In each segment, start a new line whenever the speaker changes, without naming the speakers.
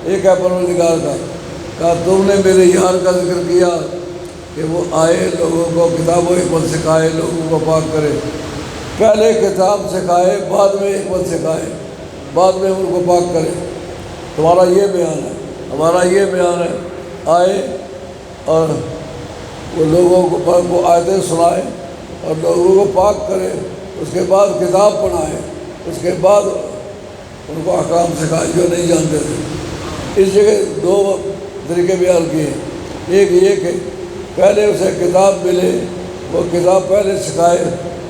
ایک ہے پروردگار کا، کہا تم نے میرے یار کا ذکر کیا کہ وہ آئے لوگوں کو کتاب و حکمت سکھائے، لوگوں کو پاک کرے، پہلے کتاب سکھائے بعد میں حکمت سکھائے، بعد میں ان کو پاک کرے۔ تمہارا یہ بیان ہے، ہمارا یہ بیان ہے، آئے اور وہ لوگوں کو آیتیں سنائے اور لوگوں کو پاک کرے، اس کے بعد کتاب پڑھائے، اس کے بعد ان کو احکام سکھائے جو نہیں جانتے تھے۔ اس جگہ دو طریقے بیان کیے، ایک یہ کہ پہلے اسے کتاب ملے، وہ کتاب پہلے سکھائے،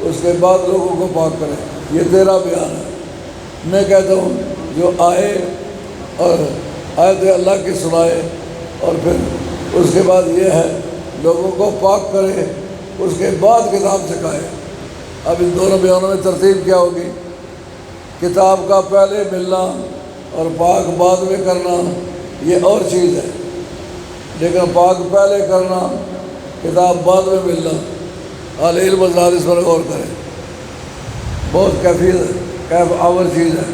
اس کے بعد لوگوں کو پاک کرے، یہ تیرا بیان ہے۔ میں کہتا ہوں جو آئے اور آیت اللہ کی سنائے اور پھر اس کے بعد یہ ہے لوگوں کو پاک کرے، اس کے بعد کتاب سکھائے۔ اب ان دونوں بیانوں میں ترتیب کیا ہوگی؟ کتاب کا پہلے ملنا اور پاک بعد میں کرنا یہ اور چیز ہے، لیکن پاک پہلے کرنا، کتاب بعد میں ملنا، اہل علم حضرات اس پر غور کریں، بہت کیف آور چیز ہے۔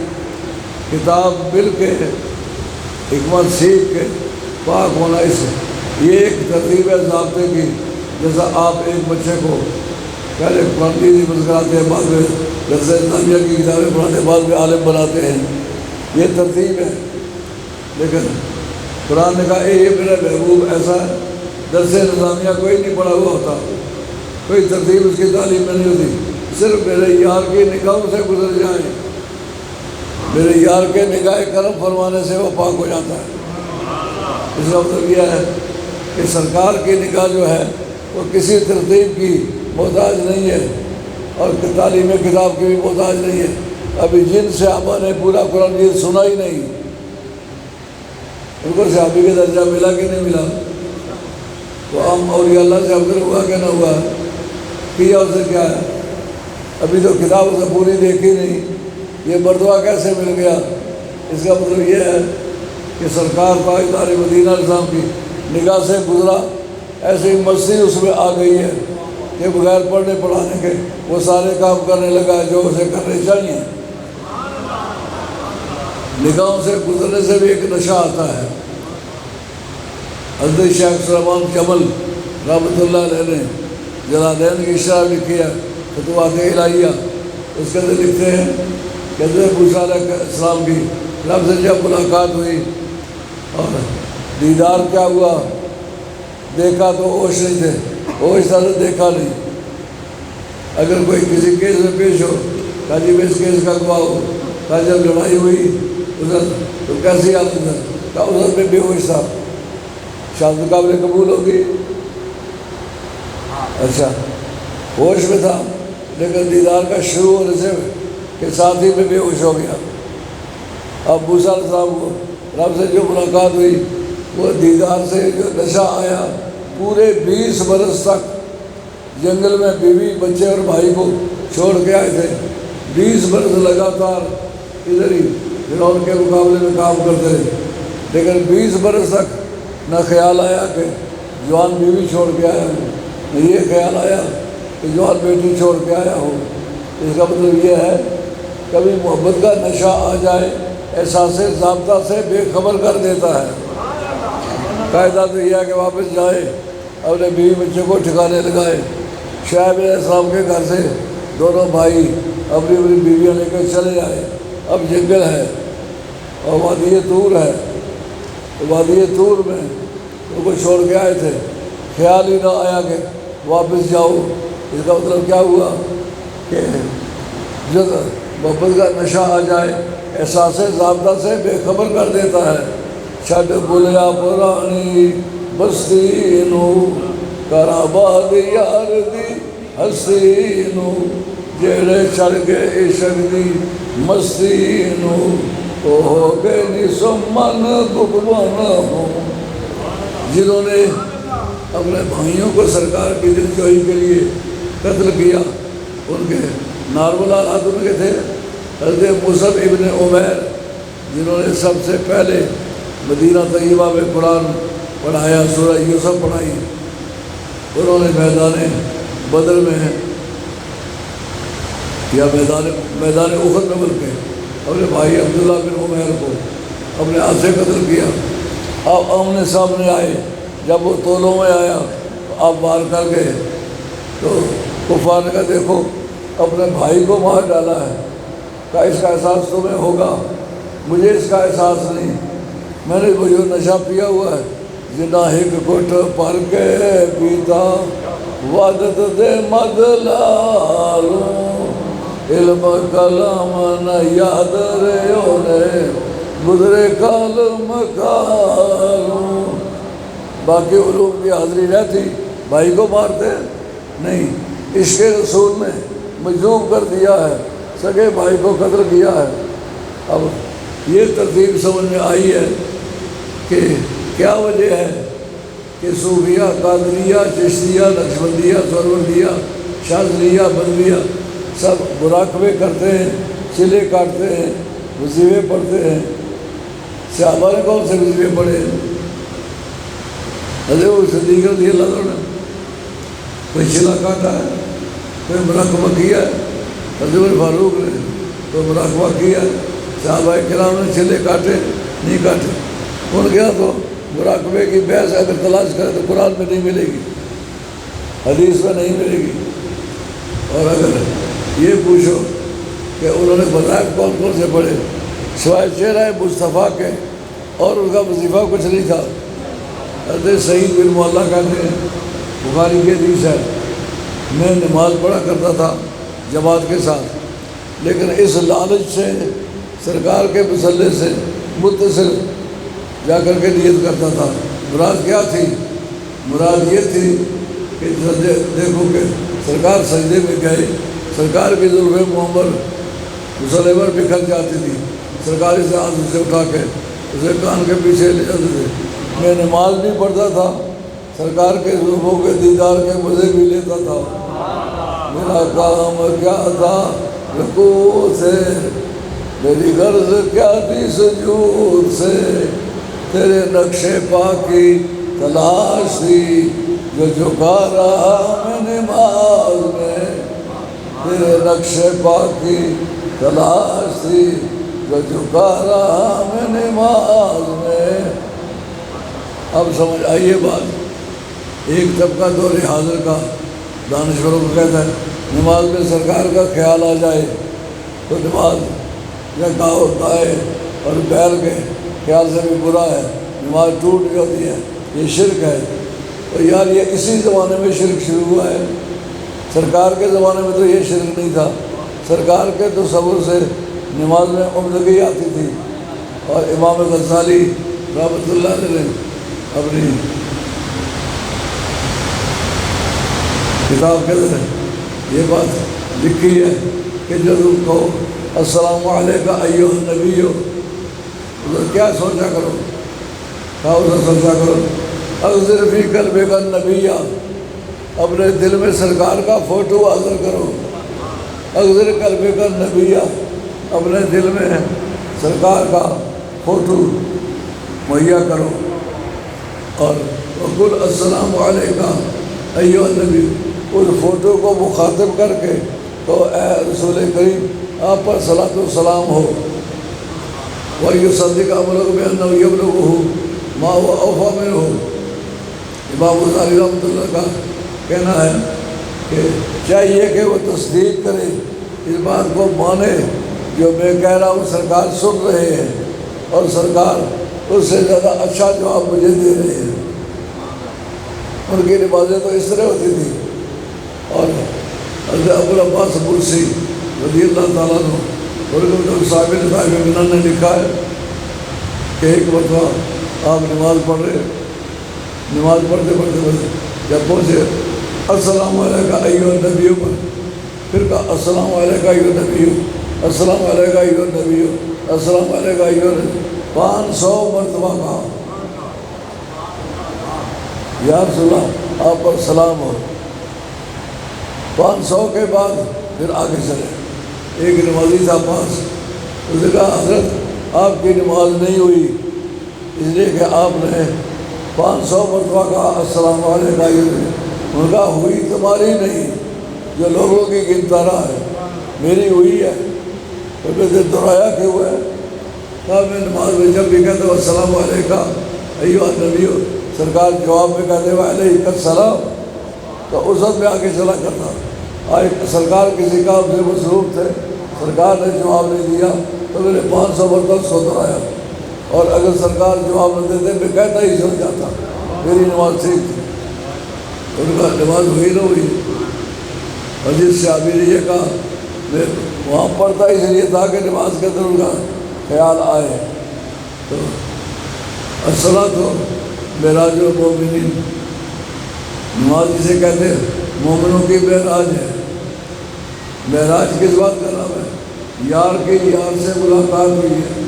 کتاب مل کے حکمت سیکھ کے پاک ہونا، اس یہ ایک ترتیب ہے ضابطے کی۔ جیسا آپ ایک بچے کو پہلے قرآن کی حفظ کراتے ہیں، بعد میں درس اسلامیہ کی کتابیں پڑھاتے ہیں، بعد میں عالم بناتے ہیں، یہ ترتیب ہے۔ لیکن قرآن نے کہا اے میرا محبوب ایسا ہے، درس نظامیہ کوئی نہیں پڑھا ہوا ہوتا، کوئی ترتیب اس کی تعلیم میں نہیں ہوتی، صرف میرے یار کی نگاہوں سے گزر جائیں، میرے یار کے نگاہ کرم فرمانے سے وہ پاک ہو جاتا ہے۔ اس کا مطلب یہ ہے کہ سرکار کی نگاہ جو ہے وہ کسی ترتیب کی محتاج نہیں ہے اور تعلیم کتاب کی بھی محتاج نہیں ہے۔ ابھی جن صحابہ نے پورا قرآن مجید سنا ہی نہیں، ان کو صحابی کا درجہ ملا کہ نہیں ملا؟ تو ہم اولیاء اللہ سے افضل ہوا کہ نہ ہوا؟ کیا اسے کیا ہے؟ ابھی تو کتاب اسے پوری دیکھی نہیں، یہ مرتبہ کیسے مل گیا؟ اس کا مطلب یہ ہے کہ سرکار تاجدار مدینہ السلام کی نگاہ سے گزرا، ایسی مستی اس میں آ گئی ہے کہ بغیر پڑھنے پڑھانے کے وہ سارے کام کرنے لگا جو اسے کرنے چاہیے۔ نگاہوں سے گزرنے سے بھی ایک نشہ آتا ہے۔ حضرت شیخ سلیمان جمل رحمۃ اللہ علیہ نے جلالین کی شرح لکھی ہے فتوحات الہیہ، اس کے اندر لکھتے ہیں کہ حضرت موسیٰ علیہ السلام کی رب سے جب ملاقات ہوئی اور دیدار کیا ہوا، دیکھا تو ہوش نہیں تھے، ہوش تھا تو دیکھا نہیں۔ اگر کوئی کسی کیس میں پیش ہو، کہا جی میں اس کیس کا گواہ ہوں، کہا جب لڑائی ہوئی ادھر تو کیسی حالت ہے، کہا ادھر میں بے ہوش تھا، شہادت قابل قبول ہوگی؟ اچھا ہوش میں تھا لیکن دیدار کا شروع ہونے سے کے ساتھ ہی میں بے ہوش ہو گیا۔ اب موسیٰ علیہ السلام کو رب سے جو ملاقات ہوئی، وہ دیدار سے جو نشہ آیا، پورے 20 برس تک جنگل میں بیوی بچے اور بھائی کو چھوڑ کے آئے تھے، 20 برس لگاتار ادھر ہی فرعون کے مقابلے میں کام کرتے رہے، لیکن 20 برس تک نہ خیال آیا کہ جوان بیوی چھوڑ کے آیا ہوں، نہ یہ خیال آیا کہ جوان بیٹی چھوڑ کے آیا ہوں۔ اس کا مطلب یہ ہے کبھی محبت کا نشہ آ جائے، احساس ضابطہ سے بے خبر کر دیتا ہے۔ قاعدہ تو یہ ہے کہ واپس جائے، اپنے بیوی بچے کو ٹھکانے لگائے۔ شعیب علیہ السلام کے گھر سے دونوں بھائی اپنی اپنی بیویاں لے کر چلے آئے، اب جنگل ہے اور وادی طور ہے، وادی طور میں ان کو چھوڑ کے آئے تھے، خیال ہی نہ آیا کہ واپس جاؤ۔ اس کا مطلب کیا ہوا کہ جب محبت کا نشہ آ جائے، احساس ضابطہ سے بے خبر کر دیتا ہے۔ چھڈ بھولیا پرانی بستی نو، کر آباد یار دی ہستی نو، جیڑے چڑھ گئے عشق دی مستی نو، تو ہو گئے نی سمن بھگوان ہوں۔ جنہوں نے اپنے بھائیوں کو سرکار کی دل جوئی کے لیے قتل کیا، ان کے نارمل حالات ان کے تھے۔ حضرت مصعب ابن عمیر جنہوں نے سب سے پہلے مدینہ طیبہ میں قرآن پڑھایا، سورہ یوسف پڑھائی، انہوں نے میدان بدر میں یا میدان احد میں بلکہ اپنے بھائی عبداللہ بن عمیر کو اپنے ہاتھ سے قتل کیا۔ آپ آمنے سامنے آئے، جب وہ تولوں میں آیا تو آپ باہر کر گئے، تو کفار نے کہا دیکھو اپنے بھائی کو مار ڈالا ہے، کہا اس کا احساس تمہیں ہوگا، مجھے اس کا احساس نہیں، میں نے وہ جو نشہ پیا ہوا ہے، جنا ہک کٹ پر کے پیتا وعدت دے مد لالوں، علم کلام نہ یاد رہے نے گزرے کال مکالوں۔ باقی علوم کی حاضری رہتی، بھائی کو مارتے نہیں، عشق رسول نے مجذوب کر دیا ہے، سگے بھائی کو قتل کیا ہے۔ اب یہ ترتیب سمجھ میں آئی ہے کہ کیا وجہ ہے کہ صوفیہ، قادریہ، چشتیہ، نقشبندیہ، سہروردیہ، شاذلیہ، بندیہ سب مراقبے کرتے ہیں، چلے کاٹتے ہیں، وظیفے پڑھتے ہیں۔ صحابہ نے کون سے وظیفے پڑھے ہیں؟ حضرت صدیق رضی اللہ عنہ نے کوئی چلا کاٹا ہے، کوئی مراقبہ کیا ہے؟ حضرت فاروق نے کوئی مراقبہ کیا ہے؟ صحابہ کرام نے چلے کاٹے نہیں کاٹے؟ ان گیا تو مراقبے کی بحث اگر تلاش کرے تو قرآن میں نہیں ملے گی، حدیث میں نہیں ملے گی۔ اور اگر یہ پوچھو کہ انہوں نے بظاہر کون کون سے پڑھے، سوائے چہرہ مصطفیٰ کے اور ان کا وظیفہ کچھ نہیں تھا۔ حضرت سعید بن معلیٰ کہتے ہیں، بخاری کی حدیث ہے، میں نماز پڑھا کرتا تھا جماعت کے ساتھ، لیکن اس لالچ سے سرکار کے مصلے سے متصل جا کر کے نیت کرتا تھا۔ مراد کیا تھی؟ مراد یہ تھی کہ دیکھو کہ سرکار سجدے میں گئے، سرکار کی زلفیں محمد مصلے پر بکھر جاتی تھی، سرکار اسے ہاتھ سے اٹھا کے اسے کان کے پیچھے لے جاتے تھے۔ میں نماز بھی پڑھتا تھا، سرکار کے زلفوں کے دیدار کے مزے بھی لیتا تھا۔ میرا کام کیا تھا رکوع سے، میری غرض کیا تھی سجود سے، تیرے نقش پا کی تلاش تھی جو جھکا رہا میں نماز میں، تیرے نقش پا کی تلاش تھی جو جھکا رہا میں نماز میں۔ اب سمجھ آئیے بات، ایک طبقہ دور حاضر کا دانشوروں کو کہتا ہے نماز میں سرکار کا خیال آ جائے تو نماز یا گاؤ دائے اور بیل کے خیال سے بھی برا ہے، نماز ٹوٹ جاتی ہے، یہ شرک ہے۔ اور یار یہ اسی زمانے میں شرک شروع ہوا ہے، سرکار کے زمانے میں تو یہ شرک نہیں تھا، سرکار کے تصور سے نماز میں عمدگی آتی تھی۔ اور امام غزالی رحمۃ اللہ علیہ نے اپنی کتاب کے اندر یہ بات لکھی ہے کہ جو تم کہو السلام علیکم ایھا النبی، کیا سوچا کرو، کہا اسے سوچا کرو اغذر فی قلبک النبی، اپنے دل میں سرکار کا فوٹو حاضر کرو، اغذر قلبک النبی، اپنے دل میں سرکار کا فوٹو مہیا کرو، اور وقل السلام علیکم ایھا النبی، اس فوٹو کو مخاطب کر کے تو اے رسول کریم آپ پر صلاۃ و سلام ہو، وَيُصَدِّقُ عَمَلَكُ بِأَنَّهُ يَبْلُغُهُ مَا هُوَ أَوْفَىٰ مِنْهُ۔ امام غزالی رحمۃ اللہ کا کہنا ہے کہ چاہیے کہ وہ تصدیق کرے، اس بات کو مانے جو میں کہہ رہا ہوں سرکار سن رہے ہیں، اور سرکار اس سے زیادہ اچھا جواب مجھے دے رہے ہیں۔ ان کی نمازیں تو اس طرح ہوتی تھی۔ اور حضرت ابو العباس مرسی رضی اللہ تعالیٰ عنہ اور صاحب منن نے لکھا ہے کہ ایک مرتبہ آپ نماز پڑھ رہے، نماز پڑھتے پڑھتے جب پہنچے السلام علیکم ایھا النبی پر، پھر کہا السلام علیکم ایھا النبی، السلام علیکم ایھا النبی، السلام علیکم ایھا النبی، 500 مرتبہ کہا یا رسول اللہ آپ پر سلام ہو۔ 500 کے بعد پھر آگے چلے، ایک نمازی تھا پاس، اس نے کہا حضرت آپ کی نماز نہیں ہوئی اس لیے کہ آپ نے 500 مرتبہ کہا السلام علیکم، ان کا ہوئی تمہاری نہیں، جو لوگوں کی گنتا رہا ہے، میری ہوئی ہے۔ تو میں نے دہرایا کیوں ہے؟ کہا میں نماز میں جب بھی کہتا ہوں السلام علیکم ایھا النبی، سرکار جواب میں کہتے ہوئے علیک السلام، تو اس وقت میں آگے چلا کرتا۔ آج سرکار کسی کام سے مصروف تھے، سرکار نے جواب نہیں دیا تو میں نے 500 مرتبہ اس کو دہرایا، اور اگر سرکار جواب نہ دیتے میں کہتا ہی چل جاتا، میری نماز ٹھیک تھی۔ ان کا نماز ہوئی نہ ہوئی، اور جس صحابی نے یہ کہا میں وہاں پڑھتا اس لیے تھا کہ نماز کے اندر ان کا خیال آئے۔ تو الصلاۃ معراج المومنین، نماز جسے کہتے ہیں مومنوں کی معراج ہے۔ معراج کس بات کا نام ہے؟ یار کی یار سے ملاقات ہوئی ہے،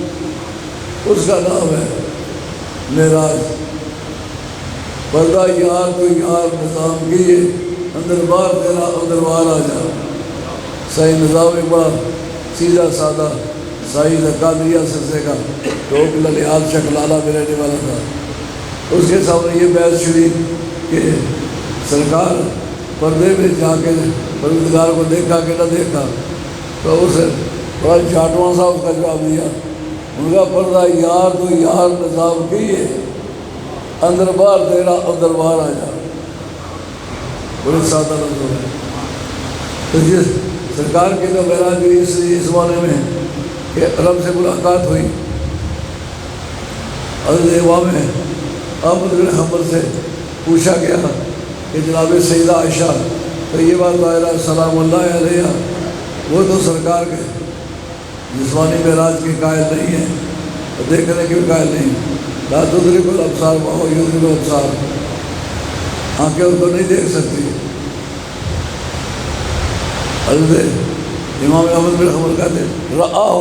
اس کا نام ہے معراج۔ پردہ یار تو یار نظام کیے، اندر بار تیرا اندر بار آ جا۔ صحیح نظام ایک بار سیدھا سادہ سعید قادریہ سلسلے کا ٹوک للیال شکلالہ میں رہنے والا تھا، اس کے سامنے یہ بحث چھڑی کہ سرکار پردے میں جا کے پروردگار کو دیکھا کہ نہ دیکھا، تو اسے بڑا جھاٹواں سا اس کا جواب دیا، ان کا پردہ یار تو یار نظام کیے، اندر بار تیرا اندر بار آ جا۔ بڑے سادہ لفظ ہے۔ تو جس سرکار کی تو معراج ہوئی اس لیے اس بارے میں کہ رب سے ملاقات ہوئی۔ حضرت امام احمد بن حنبل سے پوچھا گیا کہ جناب سیدہ عائشہ طیبہ طاہرہ سلام اللہ علیہ وہ تو سرکار کے جسمانی معراج کے قائل نہیں ہیں، دیکھنے کے قائل نہیں، لا تدرک الابصار وہو یدرک الابصار، آنکھیں ان کو نہیں دیکھ سکتی۔ حضرت امام احمد بن حنبل کہتے ہیں رآہ،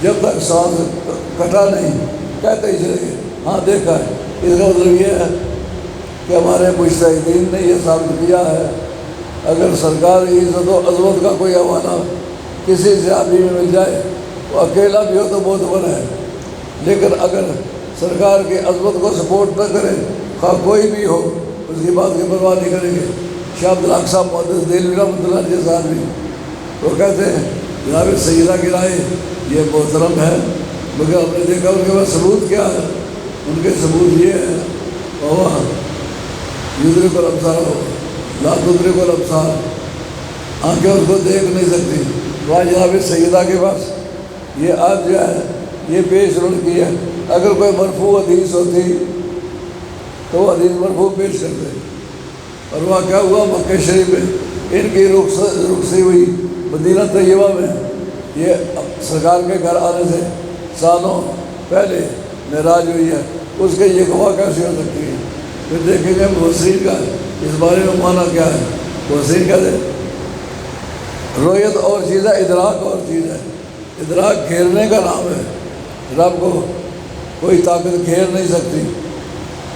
جب تک سانس کٹا نہیں کہتے ہی چلے گئے ہاں دیکھا ہے۔ اس کا مطلب یہ ہے کہ ہمارے مجتہدین نے یہ ثابت کیا ہے اگر سرکار کی عزت و عظمت کا کوئی حوالہ کسی صحابی میں مل جائے، وہ اکیلا بھی ہو تو بہت بڑا ہے، لیکن اگر سرکار کی عظمت کو سپورٹ نہ کرے خواہ کوئی بھی ہو، اس کی بات کی پرواہ نہیں کریں گے۔ شاہ عبدالحق صاحب محدث دہلوی رحمۃ اللہ جیسا آدمی وہ کہتے ہیں جناب سیدہ کی رائے یہ محترم ہے، مگر ہم نے دیکھا ان کے پاس ثبوت کیا ہے، ان کے ثبوت یہ ہے وہ یدرک الابصار لا تدرک الابصار، آنکھیں اس کو دیکھ نہیں سکتی۔ وہاں جناب سیدہ کے پاس یہ آج جو ہے یہ پیش رول کی ہے، اگر کوئی مرفوع حدیث ہوتی تو وہ حدیث مرفوع پیش کرتے، اور وہاں کیا ہوا مکہ شریف میں ان کی رخصتی ہوئی مدینہ طیبہ میں، یہ سرکار کے گھر آنے سے سالوں پہلے معراج ہوئی ہے، اس کے یہ گواہ کیسے ہو سکتی ہے؟ پھر دیکھیں گے مفسرین کا اس بارے میں معنی کیا ہے۔ مفسرین کہتے ہیں رؤیت اور چیز ہے، ادراک اور چیز ہے۔ ادراک گھیرنے کا نام ہے، رب کو کوئی طاقت گھیر نہیں سکتی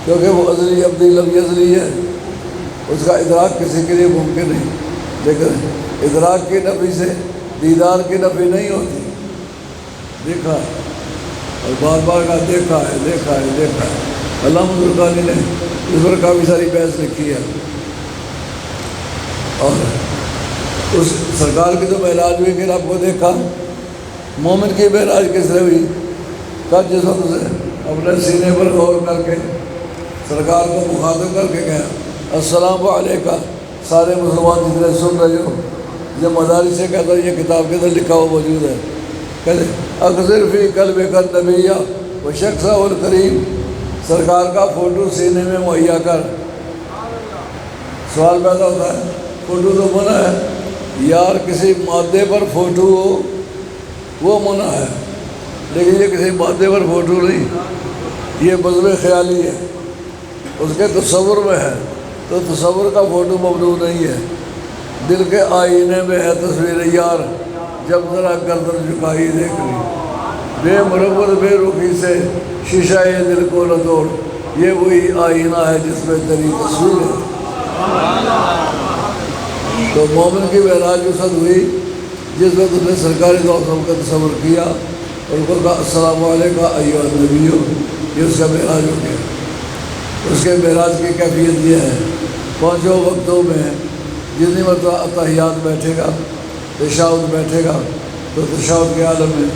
کیونکہ وہ ازلی ابدی لم یزلی ہے، اس کا ادراک کسی کے لیے ممکن نہیں، لیکن ادراک کی نفی سے دیدار کی نفی نہیں ہوتی۔ دیکھا اور بار بار کا دیکھا ہے دیکھا ہے دیکھا ہے۔ علامہ زرقانی نے اس پر کافی ساری بحث لکھی ہے، اور اس سرکار کی تو معراج ہوئی کہ رب کو دیکھا، مومن کی معراج کس طرح ہوئی؟ کب جس وقت سے اپنے سینے پر غور کر کے سرکار کو مخاطب کر کے گیا السلام علیکم، سارے مسلمان جتنے سن رہے ہو، جو مدارس سے کہتا ہے یہ کتاب کے اندر لکھا ہوا موجود ہے، کہتے اکثر فی قلب کر نبیہ و شخص الکریم، سرکار کا فوٹو سینے میں مہیا کر۔ سوال پیدا ہوتا ہے فوٹو تو منع ہے، یار کسی مادے پر فوٹو ہو وہ منع ہے، لیکن یہ کسی مادے پر فوٹو نہیں، یہ بزم خیالی ہے، اس کے تصور میں ہے، تو تصور کا فوٹو ممنوع نہیں ہے۔ دل کے آئینے میں ہے تصویر یار، جب ذرا گردن جھکائی دیکھ لی، بے مربت بے رخی سے شیشہ دل کو نہ توڑ، یہ وہی آئینہ ہے جس میں تیری تصویر ہے۔ تو مومن کی معراج اس وقت ہوئی جس وقت اس نے سرکاری دور کا تصور کیا اور ان کو کہا السلام علیکم ایھا النبی، یہ اس کا معراج ہو گیا۔ اس کے معراج کی کیفیت یہ ہے، پانچوں وقتوں میں جتنی مرتبہ اتحیات بیٹھے گا، تشہد بیٹھے گا، تو تشہد کے عالم میں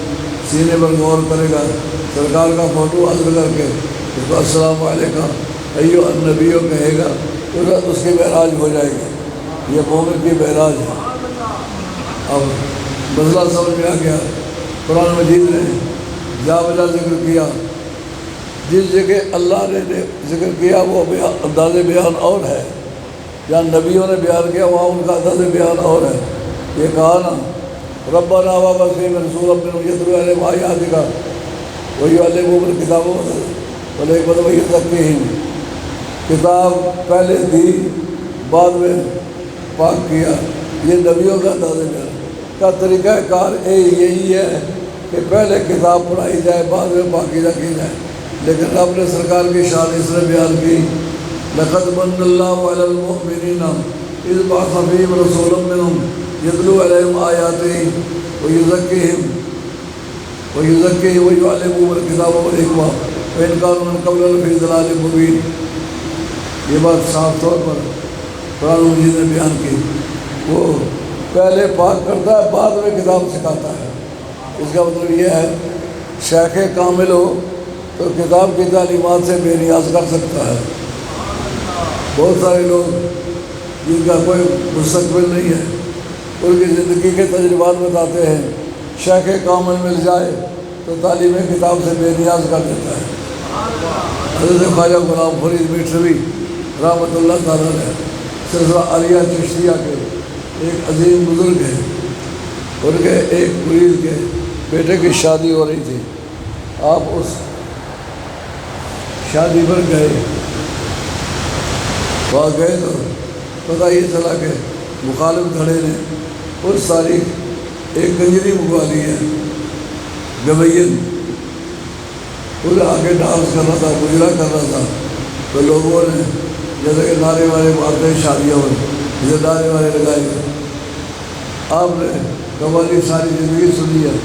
سینے پر غور کرے گا، سرکار کا فوٹو حضر کر کے اس کو السلام علیکم ایو النبیوں کہے گا، تو اس کی معراج ہو جائے گی۔ یہ مومن کی معراج ہے۔ اب مسئلہ سمجھ میں آ گیا۔ قرآن مجید نے جا بجا ذکر کیا، جس جگہ اللہ نے ذکر کیا وہ انداز بیان اور ہے، جہاں نبیوں نے بیان کیا وہاں ان کا انداز بیان اور ہے۔ یہ کہا نا ربنا وابسیم رسول من یتلو علیہم آیاتک ویعلمہم الکتاب والحکمۃ ویزکیہم، کتاب پہلے دی بعد میں پاک کیا۔ یہ نبیوں کا انداز بیان کا طریقہ کار یہی ہے کہ پہلے کتاب پڑھائی جائے بعد میں پاکیزہ کی جائے، لیکن رب نے سرکار کی شان اس نے بیان کی لقد من اللہ علی المؤمنین اذ بعث فیہم رسولا منہم یتلو علیہم آیاتہ ویزکیہم ویعلمہم الکتاب والحکمہ وإن کانوا من قبل لفی ضلال مبین۔ یہ بات صاف طور پر قرآن مجید نے بیان کی۔ وہ پہلے پاک کرتا ہے بعد میں کتاب سکھاتا ہے۔ اس کا مطلب یہ ہے شیخ کامل ہو تو کتاب کی تعلیمات سے بے نیاز کر سکتا ہے۔ بہت سارے لوگ جن کا کوئی مستقبل نہیں ہے، ان کی زندگی کے تجربات بتاتے ہیں، شیخ کامل مل جائے تو تعلیم کتاب سے بے نیاز کر دیتا ہے۔ حضرت خواجہ غلام فرید میٹھوی رحمۃ اللہ تعالیٰ نے سلسلہ عالیہ چشتیہ کے ایک عظیم بزرگ ہیں، ان کے ایک مرید کے بیٹے کی شادی ہو رہی تھی۔ آپ اس شادی پر گئے، وہاں گئے تو پتہ یہ چلا کہ مخالف کھڑے نے اس تاریخ ایک کنجری منگوا لی ہے، گوین، پورے آگے ڈانس کر رہا تھا، گجرا کر رہا تھا، تو لوگوں نے جیسے کہ نعرے والے مارتے ہیں شادیوں میں، جیسے نعرے والے لگائے گئے۔ آپ نے قوالی ساری زندگی سنی ہے،